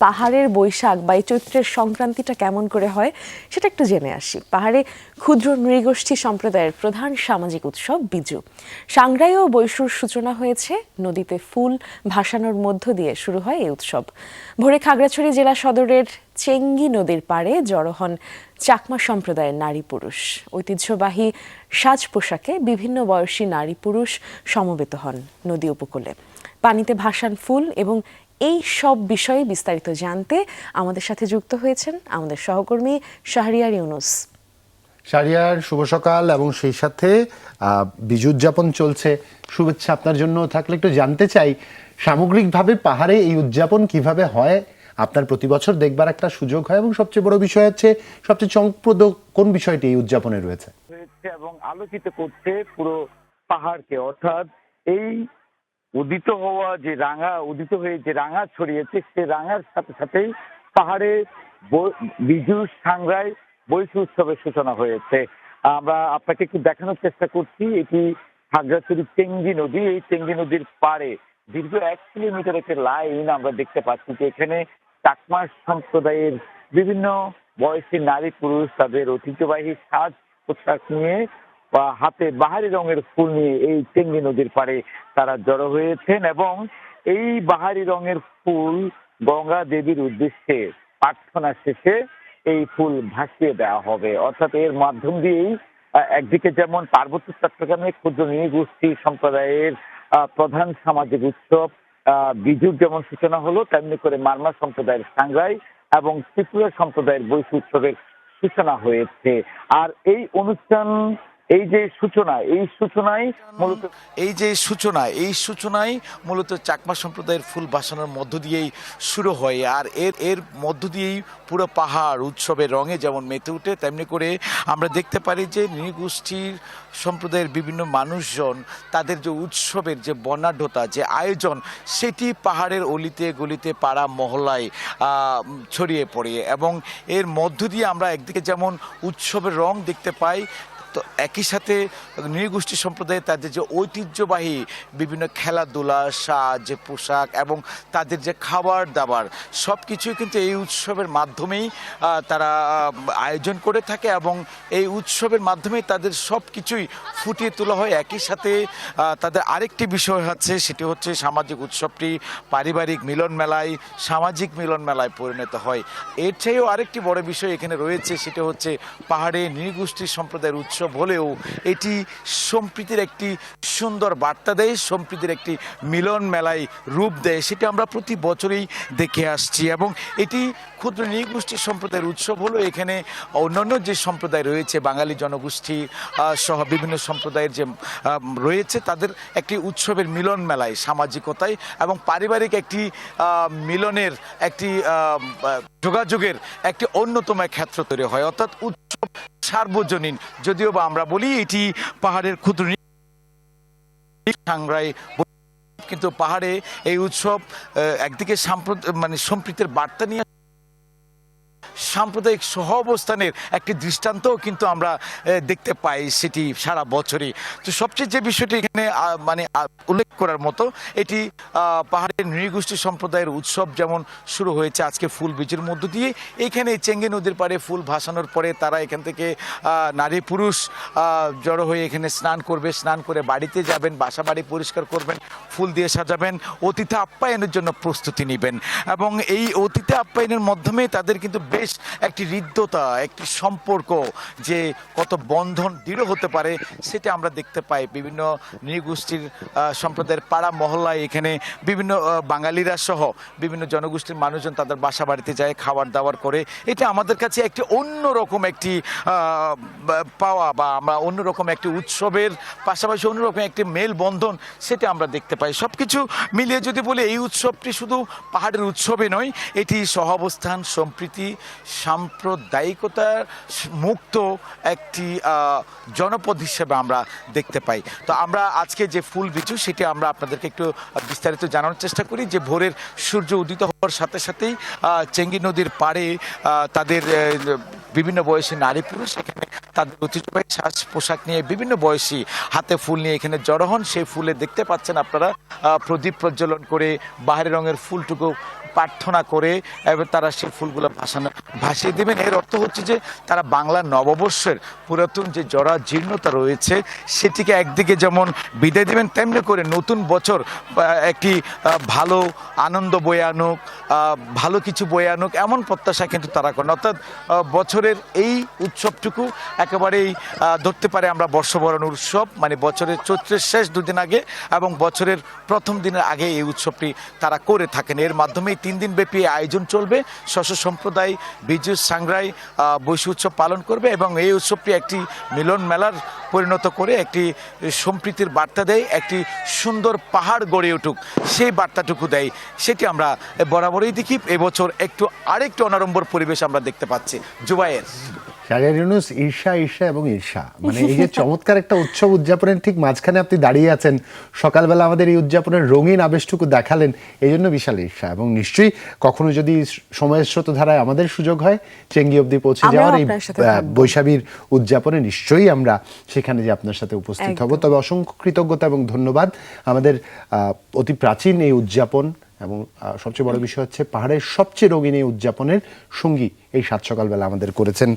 পাহাড়ের বৈশাখ বা এই চৈত্রের সংক্রান্তিটা কেমন করে হয় সেটা একটু জেনে আসি। পাহাড়ে ক্ষুদ্র নৃগোষ্ঠী সম্প্রদায়ের প্রধান সামাজিক উৎসব বিজু। সাংগ্রাই ও বৈশুর সূচনা হয়েছে নদীতে ফুল ভাসানোর মধ্য দিয়ে শুরু হয় এই উৎসব। ভোরে খাগড়াছড়ি জেলা সদরের চেঙ্গি নদীর পাড়ে জড়ো হন চাকমা সম্প্রদায়ের নারী পুরুষ। ঐতিহ্যবাহী সাজ পোশাকে বিভিন্ন বয়সী নারী পুরুষ সমবেত হন নদী উপকূলে। পানিতে ভাসান ফুল এবং এই সব বিষয়ে বিস্তারিত জানতে আমাদের সাথে যুক্ত হয়েছেন আমাদের সহকর্মী শাহরিয়ার ইউনুস। শাহরিয়ার, শুভ সকাল। এবং সেই সাথে বিজু উদযাপন চলছে, শুভেচ্ছা আপনার জন্য থাকলে একটু জানতে চাই সামগ্রিকভাবে পাহাড়ে এই উদযাপন কিভাবে হয়। আপনার প্রতি বছর দেখবার একটা সুযোগ হয় এবং সবচেয়ে বড় বিষয় হচ্ছে সবচেয়ে চমকপ্রদ কোন বিষয়টি এই উদযাপনে রয়েছে এবং আলোকিত করছে পুরো পাহাড়কে, অর্থাৎ এই উদিত হয়ে যে রাঙা ছড়িয়েছে সে রাঙার সাথে সাথেই পাহাড়ে বিজু সাংগ্রাই বৈশু উৎসবের সূচনা হয়েছে। আমরা আপনাকে একটু দেখানোর চেষ্টা করছি। এটি খাগড়াছড়ি চেঙ্গি নদী। এই চেঙ্গি নদীর পাড়ে দীর্ঘ 1 কিলোমিটার একটি লাইন আমরা দেখতে পাচ্ছি যে এখানে চাকমা সম্প্রদায়ের বিভিন্ন বয়সী নারী পুরুষ তাদের ঐতিহ্যবাহী সাজ পোশাক নিয়ে বা হাতে বাহারি রঙের ফুল নিয়ে এই চেঙ্গি নদীর পাড়ে তারা জড়ো হয়েছেন এবং এই বাহারি রঙের ফুল গঙ্গা দেবীর উদ্দেশ্যে প্রার্থনা শেষে এই ফুল ভাসিয়ে দেওয়া হবে। অর্থাৎ এর মাধ্যম দিয়েই একদিকে যেমন পার্বত্য চট্টগ্রামে ক্ষুদ্র নৃগোষ্ঠী সম্প্রদায়ের প্রধান সামাজিক উৎসব বিজুর যেমন সূচনা হলো, তেমনি করে মারমা সম্প্রদায়ের সাংগ্রাই এবং ত্রিপুরা সম্প্রদায়ের বৈশু উৎসবের সূচনা হয়েছে। আর এই অনুষ্ঠান এই সূচনায় মূলত চাকমা সম্প্রদায়ের ফুল ভাসানোর মধ্য দিয়েই শুরু হয়। আর এর মধ্য দিয়েই পুরো পাহাড় উৎসবের রঙে যেমন মেতে উঠে, তেমনি করে আমরা দেখতে পারি যে নৃগোষ্ঠীর সম্প্রদায়ের বিভিন্ন মানুষজন তাদের যে উৎসবের যে বর্ণাঢ্যতা, যে আয়োজন, সেটি পাহাড়ের অলিতে গলিতে পাড়া মহল্লায় ছড়িয়ে পড়ে এবং এর মধ্য দিয়ে আমরা একদিকে যেমন উৎসবের রং দেখতে পাই, তো একই সাথে নৃগোষ্ঠী সম্প্রদায়ে তাদের যে ঐতিহ্যবাহী বিভিন্ন খেলাধুলা, সাজ পোশাক এবং তাদের যে খাবার দাবার সব কিছুই কিন্তু এই উৎসবের মাধ্যমেই তারা আয়োজন করে থাকে এবং এই উৎসবের মাধ্যমেই তাদের সব কিছুই ফুটিয়ে তোলা হয়। একই সাথে তাদের আরেকটি বিষয় হচ্ছে, সেটি হচ্ছে সামাজিক উৎসবটি পারিবারিক মিলন মেলায়, সামাজিক মিলন মেলায় পরিণত হয়। এর চেয়েও আরেকটি বড় বিষয় এখানে রয়েছে, সেটা হচ্ছে পাহাড়ে নৃগোষ্ঠী সম্প্রদায়ের উৎসব হলেও এটি সম্প্রীতির একটি সুন্দর বার্তা দেয়, সম্প্রীতির একটি মিলন মেলায় রূপ দেয়। সেটা আমরা প্রতি বছরই দেখে আসছি এবং এটি ক্ষুদ্র নৃগোষ্ঠী সম্প্রদায়ের উৎসব হলো। এখানে অন্যান্য যে সম্প্রদায় রয়েছে, বাঙালি জনগোষ্ঠী সহ বিভিন্ন সম্প্রদায়ের যে রয়েছে, তাদের একটি উৎসবের মিলন মেলায় সামাজিকতায় এবং পারিবারিক একটি মিলনের একটি যোগাযোগের একটি অন্যতম ক্ষেত্র তৈরি হয়। অর্থাৎ উৎসব সার্বজনীন, যদিও বা আমরা বলি এটি পাহাড়ের ক্ষুদ্র সাংগ্রাই, কিন্তু পাহাড়ে এই উৎসব একদিকে সম্প্রীতির বার্তা নিয়ে সাম্প্রদায়িক সহ অবস্থানের একটি দৃষ্টান্তও কিন্তু আমরা দেখতে পাই, সেটি সারা বছরই। তো সবচেয়ে যে বিষয়টি এখানে উল্লেখ করার মতো, এটি পাহাড়ের নৃগোষ্ঠী সম্প্রদায়ের উৎসব যেমন শুরু হয়েছে আজকে ফুল বীজের মধ্য দিয়ে। এইখানে চেঙ্গি নদীর পাড়ে ফুল ভাসানোর পরে তারা এখান থেকে নারী পুরুষ জড়ো হয়ে এখানে স্নান করবে, স্নান করে বাড়িতে যাবেন, বাসা বাড়ি পরিষ্কার করবেন, ফুল দিয়ে সাজাবেন, অতিথি আপ্যায়নের জন্য প্রস্তুতি নেবেন এবং এই অতিথি আপ্যায়নের মাধ্যমে তাদের কিন্তু বেশ একটি হৃদ্যতা, একটি সম্পর্ক যে কত বন্ধন দৃঢ় হতে পারে সেটা আমরা দেখতে পাই। বিভিন্ন নৃগোষ্ঠীর সম্প্রদায়ের পাড়া মহল্লায় এখানে বিভিন্ন বাঙালিরা সহ বিভিন্ন জনগোষ্ঠীর মানুষজন তাদের বাসা বাড়িতে যায়, খাবার দাবার করে। এটা আমাদের কাছে একটি অন্যরকম একটি পাওয়া, বা আমরা অন্যরকম একটি উৎসবের পাশাপাশি অন্যরকম একটি মেলবন্ধন সেটা আমরা দেখতে পাই। সব কিছু মিলিয়ে যদি বলি, এই উৎসবটি শুধু পাহাড়ের উৎসবে নয়, এটি সহাবস্থান, সম্প্রীতি, সাম্প্রদায়িকতার মুক্ত একটি জনপদ হিসেবে আমরা দেখতে পাই। তো আমরা আজকে যে ফুল বিজু সেটি আমরা আপনাদেরকে একটু বিস্তারিত জানানোর চেষ্টা করি। যে ভোরের সূর্য উদিত হওয়ার সাথে সাথেই চেঙ্গি নদীর পাড়ে তাদের বিভিন্ন বয়সী নারী পুরুষ এখানে তাদের ঐতিহ্যবাহী সাজ পোশাক নিয়ে বিভিন্ন বয়সী হাতে ফুল নিয়ে এখানে জড়ো হন। সেই ফুলে দেখতে পাচ্ছেন আপনারা প্রদীপ প্রজ্বলন করে বাহারি রঙের ফুলটুকু প্রার্থনা করে এবার তারা সেই ফুলগুলো ভাসিয়ে দেবেন। এর অর্থ হচ্ছে যে তারা বাংলা নববর্ষের পুরাতন যে জরা জীর্ণতা রয়েছে সেটিকে একদিকে যেমন বিদায় দেবেন, তেমনি করে নতুন বছর একটি ভালো আনন্দ বয়ে আনুক, ভালো কিছু বয়ে আনুক, এমন প্রত্যাশা কিন্তু তারা করেন। অর্থাৎ বছরের এই উৎসবটুকু একেবারেই ধরতে পারে আমরা বর্ষবরণ উৎসব, মানে বছরের চৈত্রের শেষ দুদিন আগে এবং বছরের প্রথম দিনের আগে এই উৎসবটি তারা করে থাকেন। এর মাধ্যমেই 3 দিন ব্যাপী আয়োজন চলবে। স্ব সম্প্রদায় বিজু সাংগ্রাই বৈশু উৎসব পালন করবে এবং এই উৎসবটি একটি মিলন মেলার পরিণত করে একটি সম্প্রীতির বার্তা দেয়, একটি সুন্দর পাহাড় গড়ে উঠুক সেই বার্তাটুকু দেয়। সেটি আমরা বরাবরই দেখি। এবছর আরেকটু অনাড়ম্বর পরিবেশ আমরা দেখতে পাচ্ছি। জুবায়ের, শাহরিয়ার ইউনূস, ঈর্ষা ঈর্ষা এবং ঈর্ষা, মানে এই যে চমৎকার একটা উৎসব উদযাপনের ঠিক মাঝখানে আপনি দাঁড়িয়ে আছেন, সকালবেলা আমাদের এই উদযাপনের রঙিন আবেশটুকু দেখালেন, এই জন্য বিশাল ঈর্ষা। এবং নিশ্চয়ই কখনো যদি সময়ের স্রোতধারায় আমাদের সুযোগ হয় চেঙ্গি অবধি পৌঁছে যাওয়ার এই বৈশাখীর উদযাপনে, নিশ্চয়ই আমরা সেখানে যে আপনার সাথে উপস্থিত হব। তবে অসংখ্য কৃতজ্ঞতা এবং ধন্যবাদ। আমাদের অতি প্রাচীন এই উদযাপন এবং সবচেয়ে বড় বিষয় হচ্ছে পাহাড়ের সবচেয়ে রঙিন এই উদযাপনের সঙ্গী এই সাত সকালবেলা আমাদের করেছেন